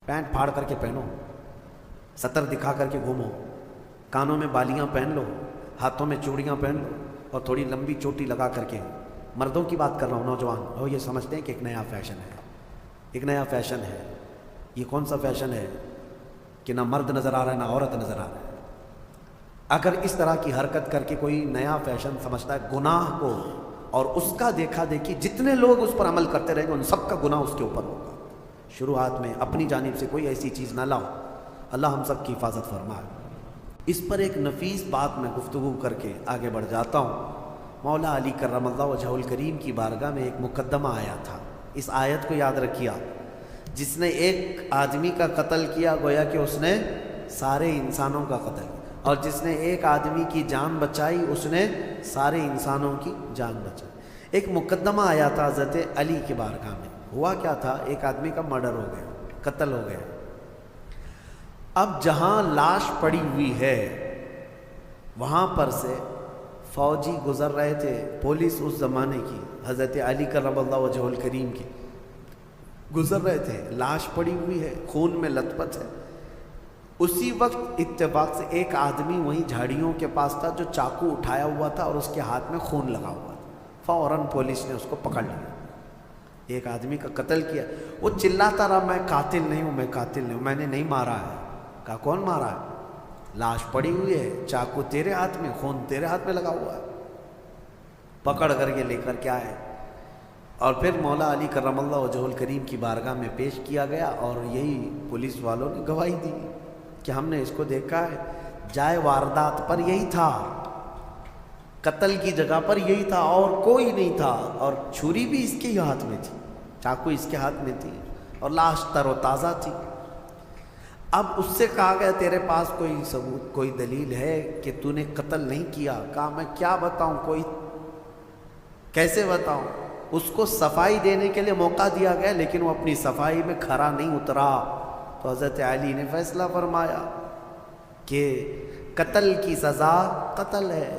Pant پھاڑ کر کے پہنو، سطر دکھا کر کے گھومو، کانوں میں بالیاں پہن لو، ہاتھوں میں چوڑیاں پہن لو اور تھوڑی لمبی چوٹی لگا کر کے. مردوں کی بات کر رہا ہوں، نوجوان وہ یہ سمجھتے ہیں کہ ایک نیا فیشن ہے، ایک نیا فیشن ہے. یہ کون سا فیشن ہے کہ نہ مرد نظر آ رہا ہے نہ عورت نظر آ رہا ہے. اگر اس طرح کی حرکت کر کے کوئی نیا فیشن سمجھتا ہے گناہ کو، اور اس کا دیکھا دیکھی جتنے لوگ اس پر عمل کرتے رہیں گے ان سب کا گناہ اس کے اوپر ہوگا. شروعات میں اپنی جانب سے کوئی ایسی چیز نہ لاؤ. اللہ ہم سب کی حفاظت فرمائے. اس پر ایک نفیس بات میں گفتگو کر کے آگے بڑھ جاتا ہوں. مولا علی کرم اللہ وجہہ الکریم کی بارگاہ میں ایک مقدمہ آیا تھا. اس آیت کو یاد رکھیا، جس نے ایک آدمی کا قتل کیا گویا کہ اس نے سارے انسانوں کا قتل کیا، اور جس نے ایک آدمی کی جان بچائی اس نے سارے انسانوں کی جان بچائی. ایک مقدمہ آیا تھا حضرت علی کی بارگاہ میں. ہوا کیا تھا، ایک آدمی کا مرڈر ہو گیا، قتل ہو گیا. اب جہاں لاش پڑی ہوئی ہے وہاں پر سے فوجی گزر رہے تھے، پولیس اس زمانے کی حضرت علی کرم اللہ وجہہ الکریم کی گزر رہے تھے. لاش پڑی ہوئی ہے، خون میں لت پت ہے. اسی وقت اتفاق سے ایک آدمی وہیں جھاڑیوں کے پاس تھا جو چاقو اٹھایا ہوا تھا اور اس کے ہاتھ میں خون لگا ہوا تھا. فوراً پولیس نے اس کو پکڑ لیا. ایک آدمی کا قتل کیا. وہ چلاتا رہا میں قاتل نہیں ہوں، میں قاتل نہیں ہوں، میں نے نہیں مارا ہے. کہا کون مارا ہے؟ لاش پڑی ہوئی ہے، چاقو تیرے ہاتھ میں، خون تیرے ہاتھ میں لگا ہوا ہے. پکڑ کر کے لے کر کے آئے اور پھر مولا علی کرم اللہ وجہہ الکریم کی بارگاہ میں پیش کیا گیا. اور یہی پولیس والوں نے گواہی دی کہ ہم نے اس کو دیکھا ہے، جائے واردات پر یہی تھا، قتل کی جگہ پر یہی تھا اور کوئی نہیں تھا. اور چھری بھی اس کے ہی ہاتھ میں تھی، چاقو اس کے ہاتھ میں تھی اور لاش تر و تازہ تھی. اب اس سے کہا گیا تیرے پاس کوئی ثبوت، کوئی دلیل ہے کہ تو نے قتل نہیں کیا؟ کہا میں کیا بتاؤں، کوئی کیسے بتاؤں. اس کو صفائی دینے کے لیے موقع دیا گیا لیکن وہ اپنی صفائی میں کھرا نہیں اترا. تو حضرت علی نے فیصلہ فرمایا کہ قتل کی سزا قتل ہے.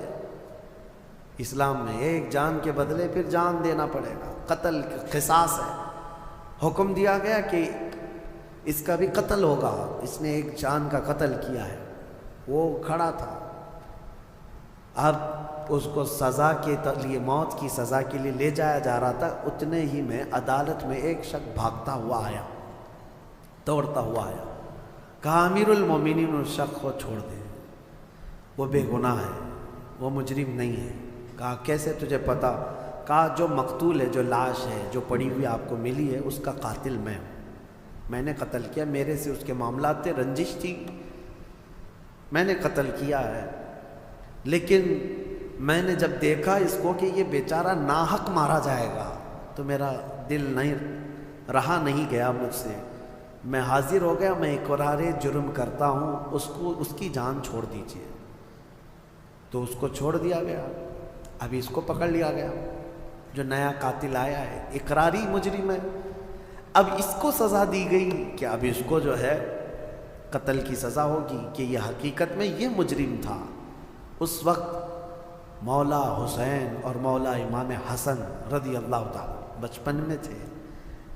اسلام میں ایک جان کے بدلے پھر جان دینا پڑے گا، قتل قصاص ہے. حکم دیا گیا کہ اس کا بھی قتل ہوگا، اس نے ایک جان کا قتل کیا ہے. وہ کھڑا تھا. اب اس کو سزا کے لیے، موت کی سزا کے لیے لے جایا جا رہا تھا. اتنے ہی میں عدالت میں ایک شخص بھاگتا ہوا آیا، دوڑتا ہوا آیا. کہا امیر المومنین اس شخص کو چھوڑ دے، وہ بے گناہ ہے، وہ مجرم نہیں ہے. کہا کیسے تجھے پتا؟ کہا جو مقتول ہے، جو لاش ہے جو پڑی ہوئی آپ کو ملی ہے، اس کا قاتل میں ہوں. میں نے قتل کیا، میرے سے اس کے معاملات تھے، رنجش تھی، میں نے قتل کیا ہے. لیکن میں نے جب دیکھا اس کو کہ یہ بیچارہ ناحق مارا جائے گا تو میرا دل نہیں رہا نہیں گیا مجھ سے. میں حاضر ہو گیا، میں اقرار جرم کرتا ہوں، اس کی جان چھوڑ دیجیے. تو اس کو چھوڑ دیا گیا. ابھی اس کو پکڑ لیا گیا جو نیا قاتل آیا ہے، اقراری مجرم ہے. اب اس کو سزا دی گئی کہ اب اس کو جو ہے قتل کی سزا ہوگی کہ یہ حقیقت میں یہ مجرم تھا. اس وقت مولا حسین اور مولا امام حسن رضی اللہ تعالیٰ بچپن میں تھے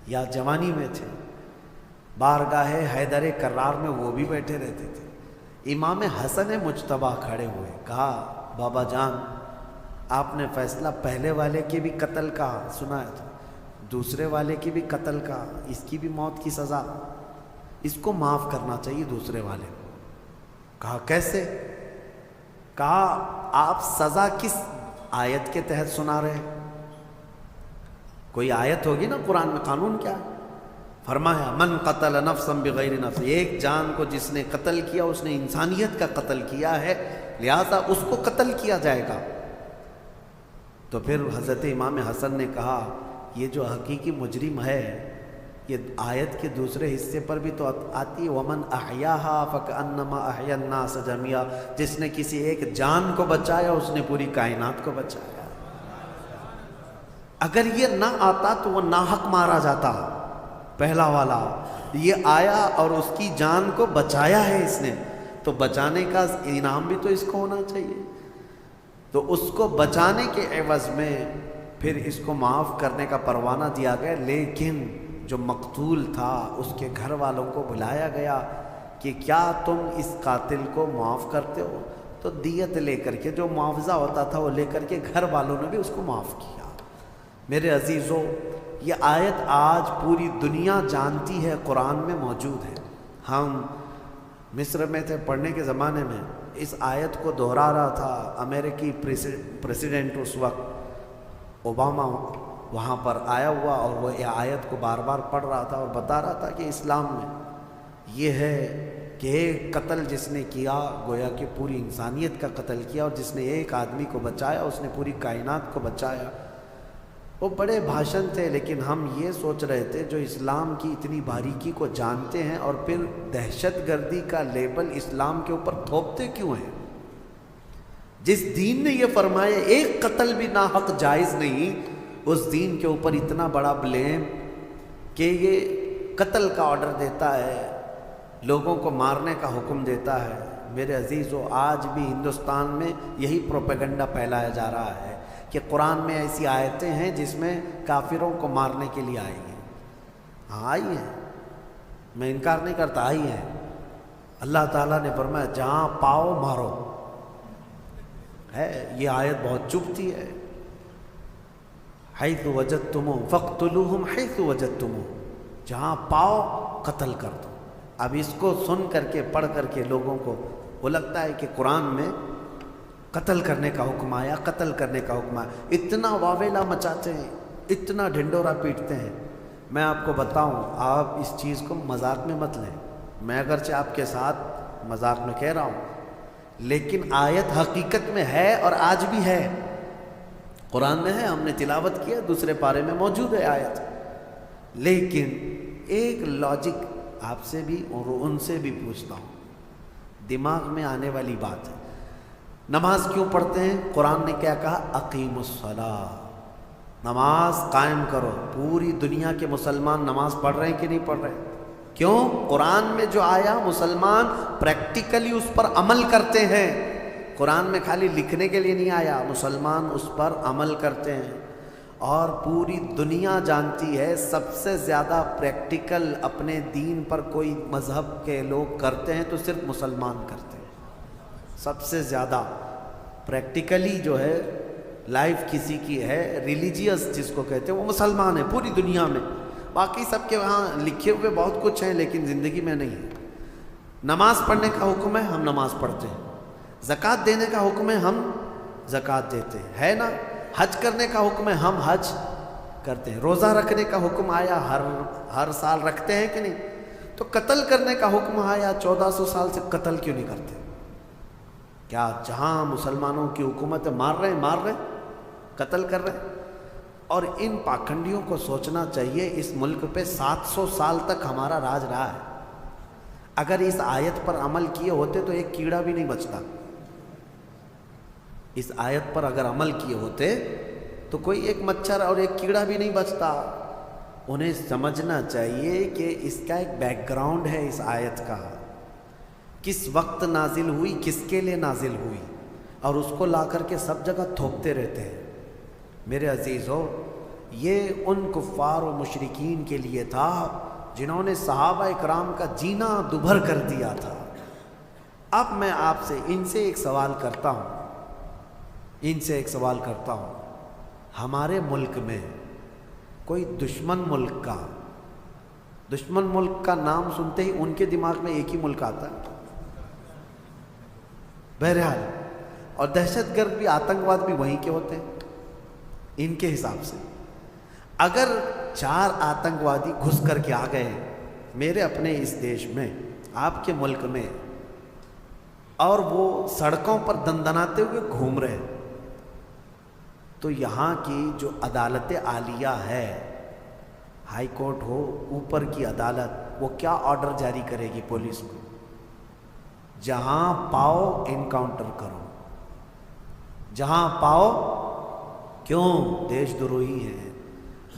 یا جوانی میں تھے. بارگاہ حیدر کرار میں وہ بھی بیٹھے رہتے تھے. امام حسن مجتبیٰ کھڑے ہوئے، کہا بابا جان آپ نے فیصلہ پہلے والے کے بھی قتل کا سنایا تھا، دوسرے والے کی بھی قتل کا، اس کی بھی موت کی سزا، اس کو معاف کرنا چاہیے دوسرے والے کو. کہا کیسے؟ کہا آپ سزا کس آیت کے تحت سنا رہے ہیں؟ کوئی آیت ہوگی نا قرآن میں، قانون کیا ہے؟ فرمایا من قتل نفسا بغیر نفس، ایک جان کو جس نے قتل کیا اس نے انسانیت کا قتل کیا ہے، لہذا اس کو قتل کیا جائے گا. تو پھر حضرت امام حسن نے کہا یہ جو حقیقی مجرم ہے یہ آیت کے دوسرے حصے پر بھی تو آتی ہے، ومن احیاہا فکأنما احیا الناس جميعا، جس نے کسی ایک جان کو بچایا اس نے پوری کائنات کو بچایا. اگر یہ نہ آتا تو وہ ناحق مارا جاتا. پہلا والا یہ آیا اور اس کی جان کو بچایا ہے اس نے، تو بچانے کا انعام بھی تو اس کو ہونا چاہیے. تو اس کو بچانے کے عوض میں پھر اس کو معاف کرنے کا پروانہ دیا گیا. لیکن جو مقتول تھا اس کے گھر والوں کو بلایا گیا کہ کیا تم اس قاتل کو معاف کرتے ہو؟ تو دیت لے کر کے جو معاوضہ ہوتا تھا وہ لے کر کے گھر والوں نے بھی اس کو معاف کیا۔ میرے عزیزو، یہ آیت آج پوری دنیا جانتی ہے، قرآن میں موجود ہے۔ ہم مصر میں تھے پڑھنے کے زمانے میں، اس آیت کو دہرا رہا تھا امریکی پریسیڈنٹ اس وقت اوباما، وہاں پر آیا ہوا اور وہ یہ آیت کو بار بار پڑھ رہا تھا اور بتا رہا تھا کہ اسلام میں یہ ہے کہ ایک قتل جس نے کیا گویا کہ پوری انسانیت کا قتل کیا، اور جس نے ایک آدمی کو بچایا اس نے پوری کائنات کو بچایا۔ وہ بڑے بھاشن تھے، لیکن ہم یہ سوچ رہے تھے جو اسلام کی اتنی باریکی کو جانتے ہیں اور پھر دہشت گردی کا لیبل اسلام کے اوپر تھوپتے کیوں ہیں؟ جس دین نے یہ فرمایا ایک قتل بھی ناحق جائز نہیں، اس دین کے اوپر اتنا بڑا بلیم کہ یہ قتل کا آرڈر دیتا ہے، لوگوں کو مارنے کا حکم دیتا ہے۔ میرے عزیزو، آج بھی ہندوستان میں یہی پروپیگنڈا پھیلایا جا رہا ہے کہ قرآن میں ایسی آیتیں ہیں جس میں کافروں کو مارنے کے لیے آئی ہیں۔ ہاں آئی ہیں، میں انکار نہیں کرتا، آئی ہیں۔ اللہ تعالیٰ نے فرمایا جہاں پاؤ مارو، ہے یہ آیت بہت چبھتی ہے۔ حیث وجدتموہ فاقتلوہم حیث وجدتموہ، جہاں پاؤ قتل کر دو۔ اب اس کو سن کر کے پڑھ کر کے لوگوں کو وہ لگتا ہے کہ قرآن میں قتل کرنے کا حکم آیا، قتل کرنے کا حکم آیا، اتنا واویلا مچاتے ہیں، اتنا ڈھنڈورا پیٹتے ہیں۔ میں آپ کو بتاؤں، آپ اس چیز کو مذاق میں مت لیں، میں اگرچہ آپ کے ساتھ مذاق میں کہہ رہا ہوں، لیکن آیت حقیقت میں ہے اور آج بھی ہے، قرآن میں ہے، ہم نے تلاوت کیا، دوسرے پارے میں موجود ہے آیت۔ لیکن ایک لاجک آپ سے بھی اور ان سے بھی پوچھتا ہوں، دماغ میں آنے والی بات ہے، نماز کیوں پڑھتے ہیں؟ قرآن نے کیا کہا؟ اقیم الصلاۃ، نماز قائم کرو۔ پوری دنیا کے مسلمان نماز پڑھ رہے ہیں کہ نہیں پڑھ رہے؟ کیوں؟ قرآن میں جو آیا مسلمان پریکٹیکلی اس پر عمل کرتے ہیں، قرآن میں خالی لکھنے کے لیے نہیں آیا، مسلمان اس پر عمل کرتے ہیں۔ اور پوری دنیا جانتی ہے سب سے زیادہ پریکٹیکل اپنے دین پر کوئی مذہب کے لوگ کرتے ہیں تو صرف مسلمان کرتے ہیں۔ سب سے زیادہ پریکٹیکلی جو ہے لائف کسی کی ہے ریلیجیس جس کو کہتے ہیں، وہ مسلمان ہے پوری دنیا میں۔ باقی سب کے وہاں لکھے ہوئے بہت کچھ ہیں لیکن زندگی میں نہیں ہے۔ نماز پڑھنے کا حکم ہے، ہم نماز پڑھتے ہیں۔ زکوٰۃ دینے کا حکم ہے، ہم زکوٰۃ دیتے ہیں، ہے نا؟ حج کرنے کا حکم ہے، ہم حج کرتے ہیں۔ روزہ رکھنے کا حکم آیا، ہر سال رکھتے ہیں کہ نہیں؟ تو قتل کرنے کا حکم آیا، 1400 سال سے قتل کیوں نہیں کرتے؟ کیا جہاں مسلمانوں کی حکومت ہے مار رہے قتل کر رہے ہیں؟ اور ان پاکھنڈیوں کو سوچنا چاہیے، اس ملک پہ 700 سال تک ہمارا راج رہا ہے، اگر اس آیت پر عمل کیے ہوتے تو ایک کیڑا بھی نہیں بچتا۔ اس آیت پر اگر عمل کیے ہوتے تو کوئی ایک مچھر اور ایک کیڑا بھی نہیں بچتا۔ انہیں سمجھنا چاہیے کہ اس کا ایک بیک گراؤنڈ ہے، اس آیت کا کس وقت نازل ہوئی، کس کے لیے نازل ہوئی، اور اس کو لا کر کے سب جگہ تھوپتے رہتے ہیں۔ میرے عزیزو، یہ ان کفار و مشرکین کے لیے تھا جنہوں نے صحابہ اکرام کا جینا دوبھر کر دیا تھا۔ اب میں آپ سے ان سے ایک سوال کرتا ہوں، ہمارے ملک میں کوئی دشمن ملک کا نام سنتے ہی ان کے دماغ میں ایک ہی ملک آتا ہے، بہرحال، اور دہشت گرد بھی، آتنکواد بھی وہیں کے ہوتے ہیں ان کے حساب سے۔ اگر 4 آتنکوادی گھس کر کے آ گئے ہیں میرے اپنے اس دیش میں، آپ کے ملک میں، اور وہ سڑکوں پر دندناتے ہوئے گھوم رہے ہیں، تو یہاں کی جو عدالت عالیہ ہے، ہائی کورٹ ہو، اوپر کی عدالت، وہ کیا آرڈر جاری کرے گی پولیس کو؟ جہاں پاؤ انکاؤنٹر کرو، جہاں پاؤ۔ کیوں؟ دیش دروہی ہیں،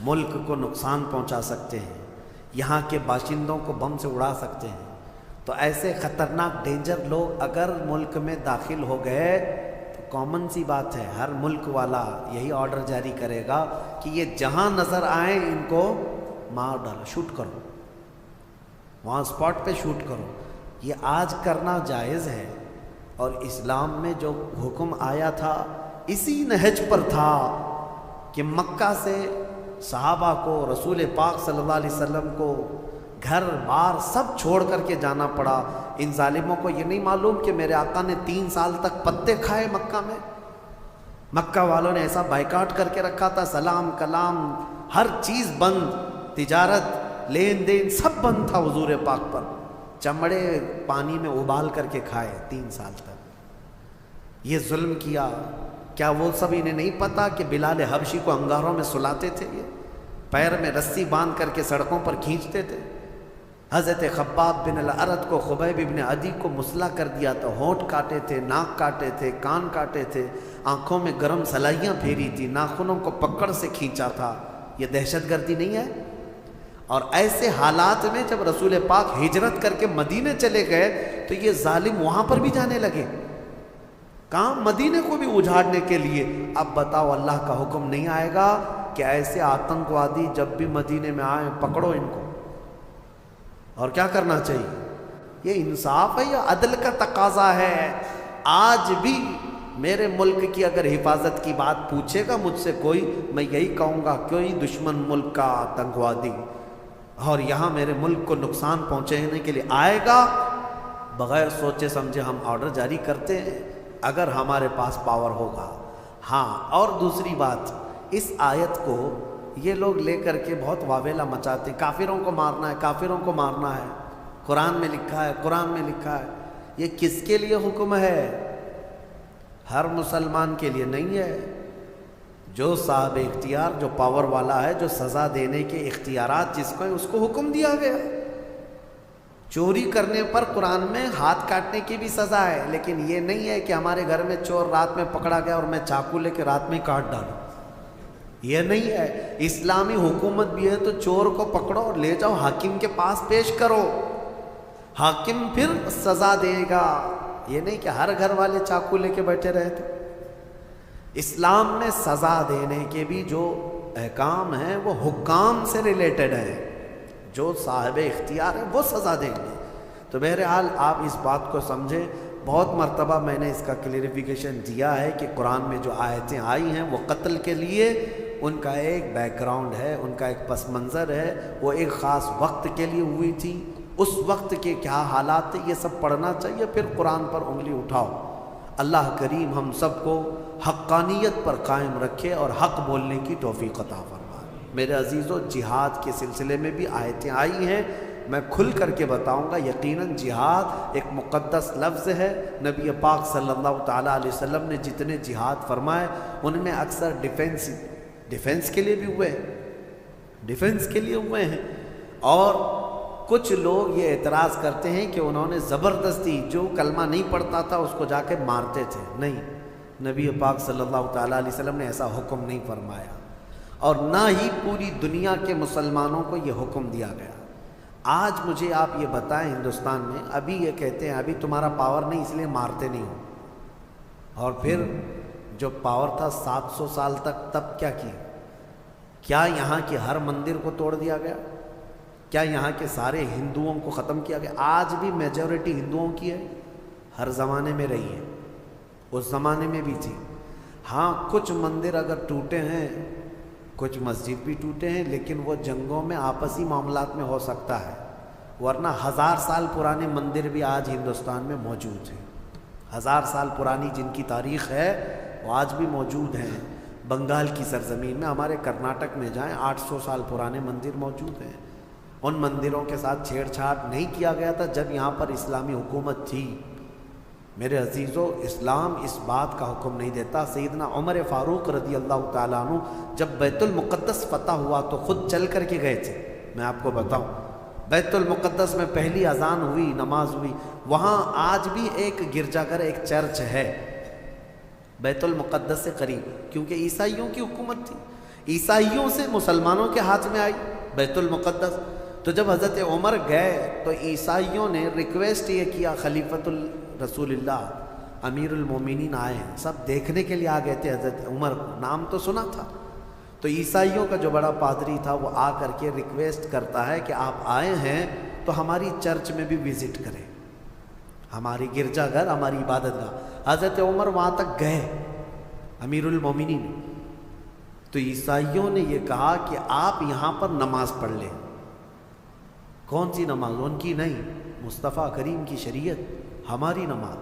ملک کو نقصان پہنچا سکتے ہیں، یہاں کے باشندوں کو بم سے اڑا سکتے ہیں۔ تو ایسے خطرناک ڈینجر لوگ اگر ملک میں داخل ہو گئے تو کامن سی بات ہے، ہر ملک والا یہی آرڈر جاری کرے گا کہ یہ جہاں نظر آئیں ان کو مار ڈالا، شوٹ کرو، وہاں اسپاٹ پہ شوٹ کرو۔ یہ آج کرنا جائز ہے، اور اسلام میں جو حکم آیا تھا اسی نہج پر تھا کہ مکہ سے صحابہ کو، رسول پاک صلی اللہ علیہ وسلم کو گھر بار سب چھوڑ کر کے جانا پڑا۔ ان ظالموں کو یہ نہیں معلوم کہ میرے آقا نے 3 سال تک پتے کھائے مکہ میں۔ مکہ والوں نے ایسا بائیکاٹ کر کے رکھا تھا، سلام کلام ہر چیز بند، تجارت لین دین سب بند تھا حضور پاک پر۔ چمڑے پانی میں ابال کر کے کھائے 3 سال تک، یہ ظلم کیا۔ کیا وہ سب انہیں نہیں پتا کہ بلال حبشی کو انگاروں میں سلاتے تھے، یہ پیر میں رسی باندھ کر کے سڑکوں پر کھینچتے تھے؟ حضرت خباب بن الارت کو، خبیب بن عدی کو مسلح کر دیا تھا، ہونٹ کاٹے تھے، ناک کاٹے تھے، کان کاٹے تھے، آنکھوں میں گرم سلائیاں پھیری تھی، ناخنوں کو پکڑ سے کھینچا تھا۔ یہ دہشت گردی نہیں ہے؟ اور ایسے حالات میں جب رسول پاک ہجرت کر کے مدینے چلے گئے تو یہ ظالم وہاں پر بھی جانے لگے، کہاں؟ مدینے کو بھی اجاڑنے کے لیے۔ اب بتاؤ، اللہ کا حکم نہیں آئے گا کہ ایسے آتنکوادی جب بھی مدینے میں آئیں پکڑو ان کو؟ اور کیا کرنا چاہیے؟ یہ انصاف ہے یا عدل کا تقاضا ہے؟ آج بھی میرے ملک کی اگر حفاظت کی بات پوچھے گا مجھ سے کوئی، میں یہی کہوں گا کوئی دشمن ملک کا آتنکوادی اور یہاں میرے ملک کو نقصان پہنچانے کے لیے آئے گا، بغیر سوچے سمجھے ہم آرڈر جاری کرتے ہیں اگر ہمارے پاس پاور ہوگا۔ ہاں، اور دوسری بات، اس آیت کو یہ لوگ لے کر کے بہت واویلا مچاتے ہیں، کافروں کو مارنا ہے، کافروں کو مارنا ہے، قرآن میں لکھا ہے، قرآن میں لکھا ہے۔ یہ کس کے لیے حکم ہے؟ ہر مسلمان کے لیے نہیں ہے۔ جو صاحب اختیار، جو پاور والا ہے، جو سزا دینے کے اختیارات جس کو ہیں، اس کو حکم دیا گیا۔ چوری کرنے پر قرآن میں ہاتھ کاٹنے کی بھی سزا ہے، لیکن یہ نہیں ہے کہ ہمارے گھر میں چور رات میں پکڑا گیا اور میں چاقو لے کے رات میں کاٹ ڈالوں، یہ نہیں ہے۔ اسلامی حکومت بھی ہے تو چور کو پکڑو اور لے جاؤ حاکم کے پاس پیش کرو، حاکم پھر سزا دے گا۔ یہ نہیں کہ ہر گھر والے چاقو لے کے بیٹھے رہے تھے۔ اسلام میں سزا دینے کے بھی جو احکام ہیں وہ حکام سے ریلیٹڈ ہے، جو صاحب اختیار ہے وہ سزا دیں گے۔ تو بہرحال آپ اس بات کو سمجھیں، بہت مرتبہ میں نے اس کا کلیریفیکیشن دیا ہے کہ قرآن میں جو آیتیں آئی ہیں وہ قتل کے لیے ان کا ایک بیک گراؤنڈ ہے، ان کا ایک پس منظر ہے، وہ ایک خاص وقت کے لیے ہوئی تھی، اس وقت کے کیا حالات تھے یہ سب پڑھنا چاہیے، پھر قرآن پر انگلی اٹھاؤ۔ اللہ کریم ہم سب کو حقانیت پر قائم رکھے اور حق بولنے کی توفیق عطا فرمائے۔ میرے عزیزو، جہاد کے سلسلے میں بھی آیتیں آئی ہیں، میں کھل کر کے بتاؤں گا۔ یقیناً جہاد ایک مقدس لفظ ہے، نبی پاک صلی اللہ تعالیٰ علیہ وسلم نے جتنے جہاد فرمائے ان میں اکثر ڈیفنس کے لیے بھی ہوئے، ڈیفنس کے لیے ہوئے ہیں۔ اور کچھ لوگ یہ اعتراض کرتے ہیں کہ انہوں نے زبردستی جو کلمہ نہیں پڑھتا تھا اس کو جا کے مارتے تھے، نہیں، نبی پاک صلی اللہ تعالیٰ علیہ وسلم نے ایسا حکم نہیں فرمایا، اور نہ ہی پوری دنیا کے مسلمانوں کو یہ حکم دیا گیا۔ آج مجھے آپ یہ بتائیں، ہندوستان میں ابھی یہ کہتے ہیں ابھی تمہارا پاور نہیں اس لیے مارتے نہیں ہو، اور پھر جو پاور تھا 700 سال تک تب کیا یہاں کے ہر مندر کو توڑ دیا گیا؟ کیا یہاں کے سارے ہندوؤں کو ختم کیا گیا؟ آج بھی میجورٹی ہندوؤں کی ہے، ہر زمانے میں رہی ہے، اس زمانے میں بھی تھی۔ ہاں، کچھ مندر اگر ٹوٹے ہیں، کچھ مسجد بھی ٹوٹے ہیں، لیکن وہ جنگوں میں آپسی معاملات میں ہو سکتا ہے، ورنہ 1000 سال پرانے مندر بھی آج ہندوستان میں موجود ہیں۔ 1000 سال پرانی جن کی تاریخ ہے وہ آج بھی موجود ہیں۔ بنگال کی سرزمین میں، ہمارے کرناٹک میں جائیں، 800 سال پرانے مندر موجود ہیں۔ ان مندروں کے ساتھ چھیڑ چھاڑ نہیں کیا گیا تھا جب یہاں پر اسلامی حکومت تھی۔ میرے عزیزو، اسلام اس بات کا حکم نہیں دیتا۔ سیدنا عمر فاروق رضی اللہ تعالیٰ عنہ جب بیت المقدس فتح ہوا تو خود چل کر کے گئے تھے۔ میں آپ کو بتاؤں، بیت المقدس میں پہلی اذان ہوئی، نماز ہوئی، وہاں آج بھی ایک گرجا گھر، ایک چرچ ہے بیت المقدس سے قریب، کیونکہ عیسائیوں کی حکومت تھی، عیسائیوں سے مسلمانوں کے ہاتھ میں آئی بیت المقدس۔ تو جب حضرت عمر گئے تو عیسائیوں نے ریکویسٹ یہ کیا، خلیفۃ رسول اللہ امیر المومنین آئے ہیں، سب دیکھنے کے لیے آ گئے تھے حضرت عمر کو، نام تو سنا تھا۔ تو عیسائیوں کا جو بڑا پادری تھا وہ آ کر کے ریکویسٹ کرتا ہے کہ آپ آئے ہیں تو ہماری چرچ میں بھی وزٹ کریں، ہماری گرجا گھر، ہماری عبادت گاہ۔ حضرت عمر وہاں تک گئے، امیر المومنین۔ تو عیسائیوں نے یہ کہا کہ آپ یہاں پر نماز پڑھ لیں۔ کون سی نماز؟ ان کی نہیں، مصطفیٰ کریم کی شریعت، ہماری نماز۔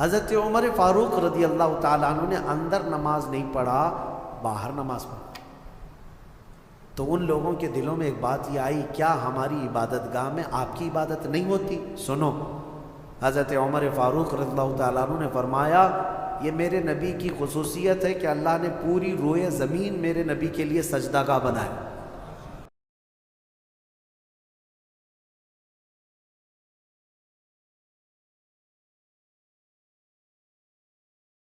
حضرت عمر فاروق رضی اللہ تعالیٰ عنہ نے اندر نماز نہیں پڑھا، باہر نماز پڑھا۔ تو ان لوگوں کے دلوں میں ایک بات یہ آئی، کیا ہماری عبادت گاہ میں آپ کی عبادت نہیں ہوتی؟ سنو، حضرت عمر فاروق رضی اللہ تعالیٰ عنہ نے فرمایا، یہ میرے نبی کی خصوصیت ہے کہ اللہ نے پوری روئے زمین میرے نبی کے لیے سجدہ گاہ بنایا۔